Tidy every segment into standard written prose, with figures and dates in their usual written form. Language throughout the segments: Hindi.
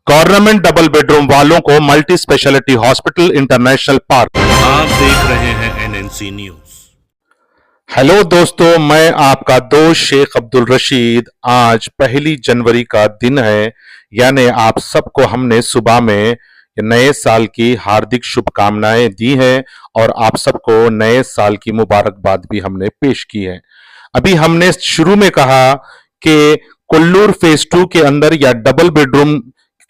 गवर्नमेंट डबल बेडरूम वालों को multi speciality hospital international park. आप देख रहे हैं एनएनसी न्यूज। हेलो दोस्तों, मैं आपका दोस्त शेख अब्दुल रशीद। आज 1 जनवरी का दिन है, यानी आप सबको हमने सुबह में नए साल की हार्दिक शुभकामनाएं दी हैं और आप सबको नए साल की मुबारकबाद भी हमने पेश की है। अभी हमने शुरू में कहा कि कोल्लूर फेज 2 के अंदर या डबल बेडरूम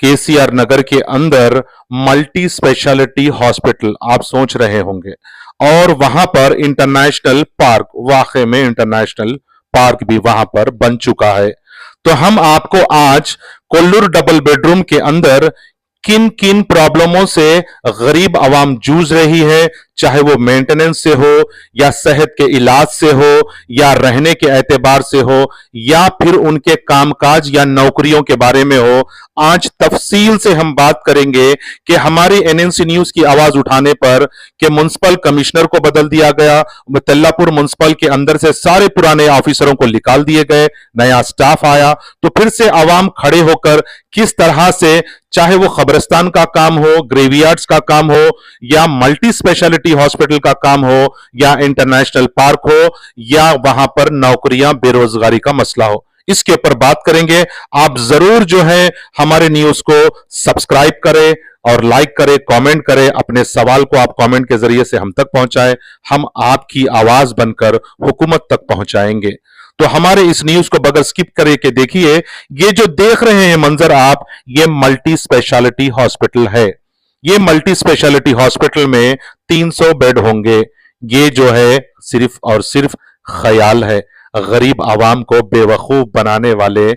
केसीआर नगर के अंदर मल्टी स्पेशलिटी हॉस्पिटल आप सोच रहे होंगे, और वहां पर इंटरनेशनल पार्क, वाकई में इंटरनेशनल पार्क भी वहां पर बन चुका है। तो हम आपको आज कोल्लूर डबल बेडरूम के अंदर किन किन प्रॉब्लमों से गरीब आवाम जूझ रही है, चाहे वो मेंटेनेंस से हो या सेहत के इलाज से हो या रहने के एतबार से हो या फिर उनके कामकाज या नौकरियों के बारे में हो, आज तफसील से हम बात करेंगे कि हमारी एनएनसी न्यूज की आवाज उठाने पर कि मुन्सिपल कमिश्नर को बदल दिया गया, तेल्लापुर मुन्सिपल के अंदर से सारे पुराने ऑफिसरों को निकाल दिए गए, नया स्टाफ आया, तो फिर से आवाम खड़े होकर किस तरह से, चाहे वो कब्रिस्तान का काम हो, ग्रेवयार्ड्स का काम हो या मल्टी स्पेशलिटी हॉस्पिटल का काम हो या इंटरनेशनल पार्क हो या वहां पर नौकरियां, बेरोजगारी का मसला हो, इसके ऊपर बात करेंगे। आप जरूर जो है हमारे न्यूज को सब्सक्राइब करें और लाइक करें, कमेंट करें, अपने सवाल को आप कमेंट के जरिए से हम तक पहुंचाएं, हम आपकी आवाज बनकर हुकूमत तक पहुंचाएंगे। तो हमारे इस न्यूज को बगैर स्किप करे के देखिए, ये जो देख रहे हैं मंजर आप, ये मल्टी स्पेशलिटी हॉस्पिटल है। ये मल्टी स्पेशलिटी हॉस्पिटल में 300 बेड होंगे। ये जो है सिर्फ और सिर्फ ख्याल है, गरीब आवाम को बेवकूफ बनाने वाले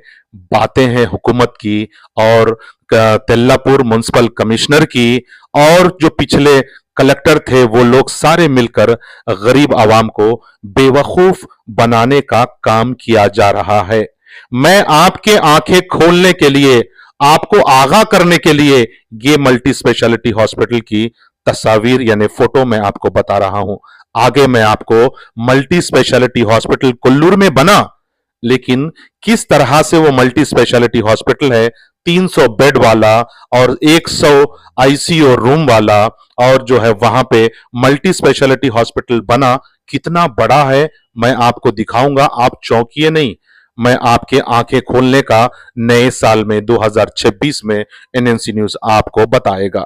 बातें हैं हुकूमत की और तेल्लापुर मुन्सिपल कमिश्नर की, और जो पिछले कलेक्टर थे वो लोग सारे मिलकर गरीब आवाम को बेवकूफ बनाने का काम किया जा रहा है। मैं आपके आंखें खोलने के लिए, आपको आगाह करने के लिए ये मल्टी स्पेशलिटी हॉस्पिटल की तस्वीर यानी फोटो मैं आपको बता रहा हूं। आगे मैं आपको मल्टी स्पेशलिटी हॉस्पिटल कोल्लूर में बना, लेकिन किस तरह से वो मल्टी स्पेशलिटी हॉस्पिटल है, 300 बेड वाला और 100 आईसीयू रूम वाला, और जो है वहां पे मल्टी स्पेशलिटी हॉस्पिटल बना, कितना बड़ा है मैं आपको दिखाऊंगा। आप चौंकिए नहीं, मैं आपके आंखें खोलने का नए साल में 2026 में एनएनसी न्यूज आपको बताएगा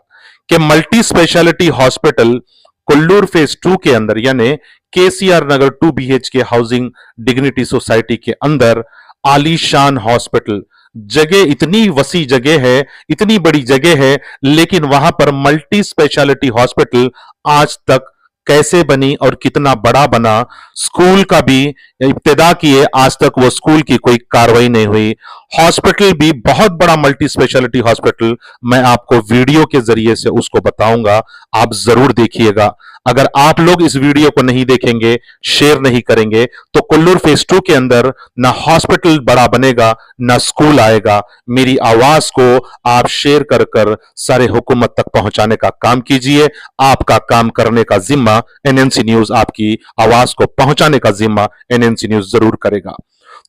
कि multi speciality hospital Kollur phase 2 के अंदर यानी केसीआर नगर 2 BHK हाउसिंग डिग्निटी सोसाइटी के अंदर आलीशान हॉस्पिटल। जगह इतनी वसी जगह है, इतनी बड़ी जगह है, लेकिन वहां पर मल्टी स्पेशलिटी हॉस्पिटल आज तक कैसे बनी और कितना बड़ा बना। स्कूल का भी इब्तिदा किए, आज तक वो स्कूल की कोई कार्रवाई नहीं हुई। हॉस्पिटल भी बहुत बड़ा मल्टी स्पेशलिटी हॉस्पिटल, मैं आपको वीडियो के जरिए से उसको बताऊंगा, आप जरूर देखिएगा। अगर आप लोग इस वीडियो को नहीं देखेंगे, शेयर नहीं करेंगे, तो कोल्लूर फेज 2 के अंदर ना हॉस्पिटल बड़ा बनेगा ना स्कूल आएगा। मेरी आवाज को आप शेयर कर कर सारे हुकूमत तक पहुंचाने का काम कीजिए। आपका काम करने का जिम्मा एनएनसी न्यूज, आपकी आवाज को पहुंचाने का जिम्मा एनएनसी न्यूज जरूर करेगा।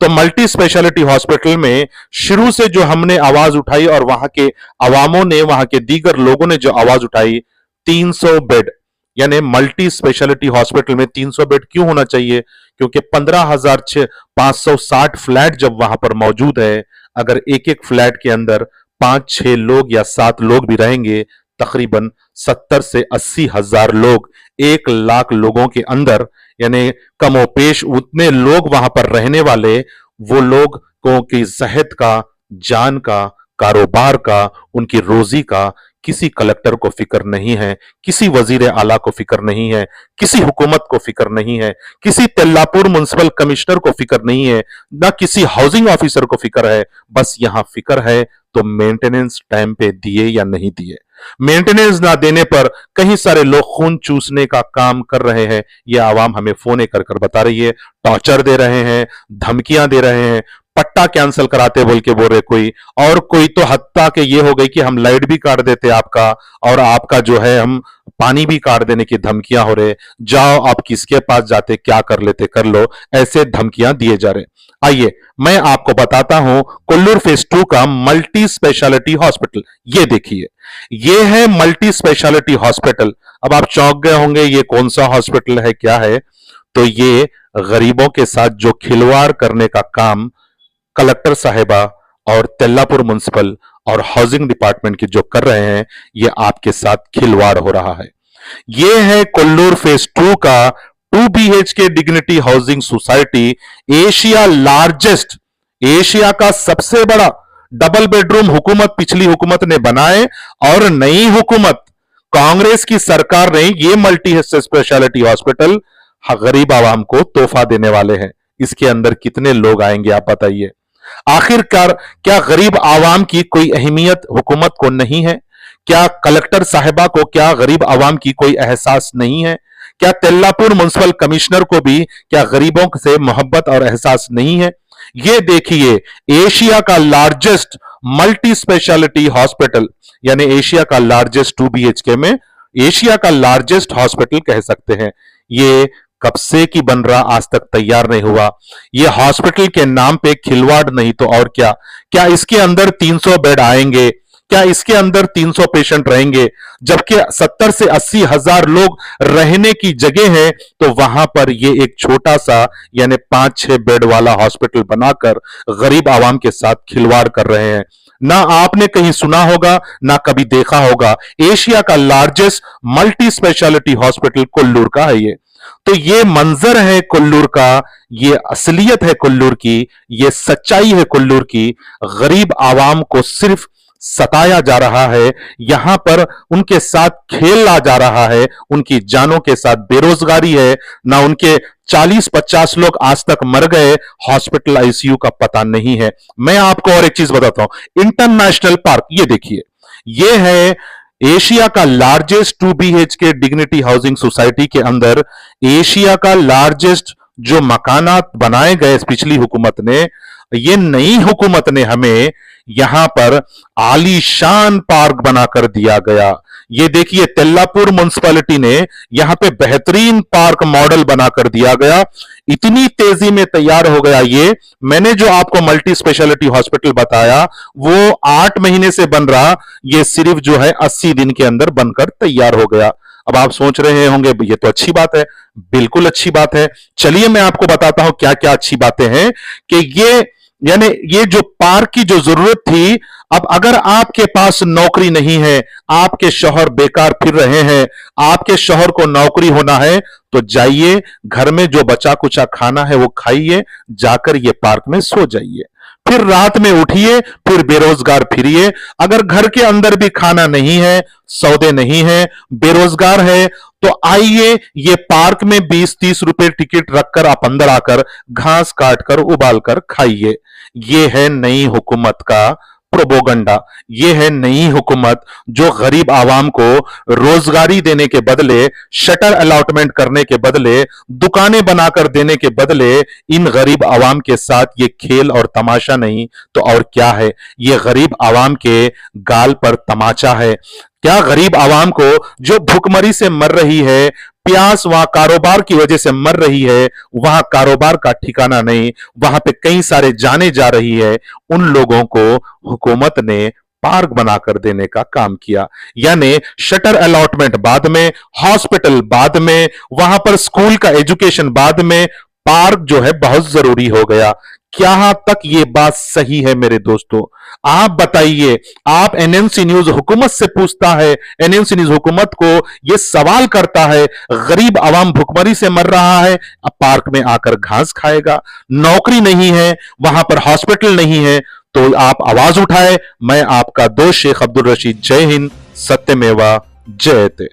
तो मल्टी स्पेशलिटी हॉस्पिटल में शुरू से जो हमने आवाज उठाई और वहां के अवामों ने, वहां के दीगर लोगों ने जो आवाज उठाई, 300 बेड यानी मल्टी स्पेशलिटी हॉस्पिटल में 300 बेड क्यों होना चाहिए? क्योंकि 15,560 फ्लैट जब वहां पर मौजूद है, अगर एक एक फ्लैट के अंदर 5-6 लोग या 7 लोग भी रहेंगे, तकरीबन 70 से 80 हजार लोग, 1 लाख लोगों के अंदर, यानी कमोपेश उतने लोग वहां पर रहने वाले, वो लोगों की सेहत का, जान का, कारोबार का, उनकी रोजी का किसी कलेक्टर को फिक्र नहीं है, किसी वजीर आला को फिक्र नहीं है, किसी हुकूमत को फिक्र नहीं है, किसी तेल्लापुर मुन्सिपल कमिश्नर को फिक्र नहीं है, ना किसी हाउसिंग ऑफिसर को फिक्र है। बस यहां फिक्र है तो मेंटेनेंस टाइम पे दिए या नहीं दिए। मेंटेनेंस ना देने पर कई सारे लोग खून चूसने का काम कर रहे हैं। यह आवाम हमें फोन कर कर बता रही है, टॉर्चर दे रहे हैं, धमकियां दे रहे हैं, पट्टा कैंसिल कराते बोल के बोल रहे कोई, और कोई तो हत्ता के ये हो गई कि हम लाइट भी काट देते आपका, और आपका जो है हम पानी भी काट देने की धमकियां हो रहे। जाओ आप किसके पास जाते, क्या कर लेते कर लो, ऐसे धमकियां दिए जा रहे। आइए मैं आपको बताता हूं कोल्लूर फेज 2 का मल्टी स्पेशलिटी हॉस्पिटल। ये देखिए, ये है मल्टी स्पेशलिटी हॉस्पिटल। अब आप चौंक गए होंगे ये कौन सा हॉस्पिटल है, क्या है। तो ये गरीबों के साथ जो खिलवाड़ करने का काम कलेक्टर साहिबा और तेल्लापुर म्युनिसिपल और हाउसिंग डिपार्टमेंट के जो कर रहे हैं, ये आपके साथ खिलवाड़ हो रहा है। ये है कोल्लूर फेज 2 का 2 BHK dignity housing society, Asia largest, Asia का सबसे बड़ा डबल बेडरूम हुकूमत पिछली हुकूमत ने बनाए, और नई हुकूमत कांग्रेस की सरकार ने ये मल्टी स्पेशलिटी हॉस्पिटल गरीब आवाम को तोहफा देने वाले हैं। इसके अंदर कितने लोग आएंगे आप बताइए। आखिरकार क्या गरीब आवाम की कोई अहमियत हुकूमत को नहीं है? क्या कलेक्टर साहिबा को क्या गरीब आवाम की कोई एहसास नहीं है? क्या तेल्लापुर म्युनिसिपल कमिश्नर को भी क्या गरीबों से मोहब्बत और एहसास नहीं है? ये देखिए, एशिया का लार्जेस्ट मल्टी स्पेशलिटी हॉस्पिटल, यानी एशिया का लार्जेस्ट 2 BHK में एशिया का लार्जेस्ट हॉस्पिटल कह सकते हैं। ये कब से की बन रहा, आज तक तैयार नहीं हुआ। ये हॉस्पिटल के नाम पे खिलवाड़ नहीं तो और क्या। क्या इसके अंदर 300 बेड आएंगे? क्या इसके अंदर 300 पेशेंट रहेंगे? जबकि 70 से 80 हजार लोग रहने की जगह है, तो वहां पर ये एक छोटा सा यानी 5-6 बेड वाला हॉस्पिटल बनाकर गरीब आवाम के साथ खिलवाड़ कर रहे हैं। ना आपने कहीं सुना होगा, ना कभी देखा होगा। एशिया का largest multi speciality hospital Kollur का है ये। तो ये मंजर है कोल्लूर का, ये असलियत है कोल्लूर की, ये सच्चाई है कोल्लूर की। गरीब आवाम को सिर्फ सताया जा रहा है, यहां पर उनके साथ खेला जा रहा है, उनकी जानों के साथ बेरोजगारी है। ना उनके 40-50 लोग आज तक मर गए, हॉस्पिटल ICU का पता नहीं है। मैं आपको और एक चीज बताता हूं, इंटरनेशनल पार्क, ये देखिए, ये है एशिया का largest 2 BHK dignity housing society के अंदर एशिया का लार्जेस्ट जो मकानात बनाए गए पिछली हुकूमत ने, ये नई हुकूमत ने हमें यहां पर आलीशान पार्क बनाकर दिया गया। ये देखिए, तेल्लापुर म्युनिसिपैलिटी ने यहां पे बेहतरीन पार्क मॉडल बनाकर दिया गया। इतनी तेजी में तैयार हो गया ये। मैंने जो आपको मल्टी स्पेशलिटी हॉस्पिटल बताया वो 8 महीने से बन रहा, ये सिर्फ जो है 80 दिन के अंदर बनकर तैयार हो गया। अब आप सोच रहे होंगे ये तो अच्छी बात है। बिल्कुल अच्छी बात है। चलिए मैं आपको बताता हूं क्या क्या अच्छी बातें हैं कि यानी ये जो पार्क की जो जरूरत थी, अब अगर आपके पास नौकरी नहीं है, आपके शौहर बेकार फिर रहे हैं, आपके शौहर को नौकरी होना है, तो जाइए घर में जो बचा कुचा खाना है वो खाइए, जाकर ये पार्क में सो जाइए, फिर रात में उठिए, फिर बेरोजगार फिरिए। अगर घर के अंदर भी खाना नहीं है, सौदे नहीं है, बेरोजगार है, तो आइए ये पार्क में 20-30 रुपए टिकट रखकर आप अंदर आकर घास काटकर उबाल कर खाइए। ये है नई हुकूमत का प्रोपोगंडा। ये है नई हुकूमत जो गरीब आवाम को रोजगारी देने के बदले, शटर अलॉटमेंट करने के बदले, दुकानें बनाकर देने के बदले इन गरीब आवाम के साथ ये खेल और तमाशा नहीं तो और क्या है। ये गरीब आवाम के गाल पर तमाचा है। क्या गरीब आवाम को जो भूखमरी से मर रही है, प्यास वहां कारोबार की वजह से मर रही है, वहां कारोबार का ठिकाना नहीं, वहां पे कई सारे जाने जा रही है, उन लोगों को हुकूमत ने पार्क बनाकर देने का काम किया। यानी शटर अलॉटमेंट बाद में, हॉस्पिटल बाद में, वहां पर स्कूल का एजुकेशन बाद में, पार्क जो है बहुत जरूरी हो गया। क्या तक ये बात सही है मेरे दोस्तों? आप बताइए। आप NNC न्यूज हुकूमत से पूछता है, NNC न्यूज हुकूमत को यह सवाल करता है, गरीब आवाम भुखमरी से मर रहा है, अब पार्क में आकर घास खाएगा, नौकरी नहीं है, वहां पर हॉस्पिटल नहीं है, तो आप आवाज उठाए। मैं आपका दोस्त शेख अब्दुल रशीद। जय हिंद, सत्यमेवा जयते।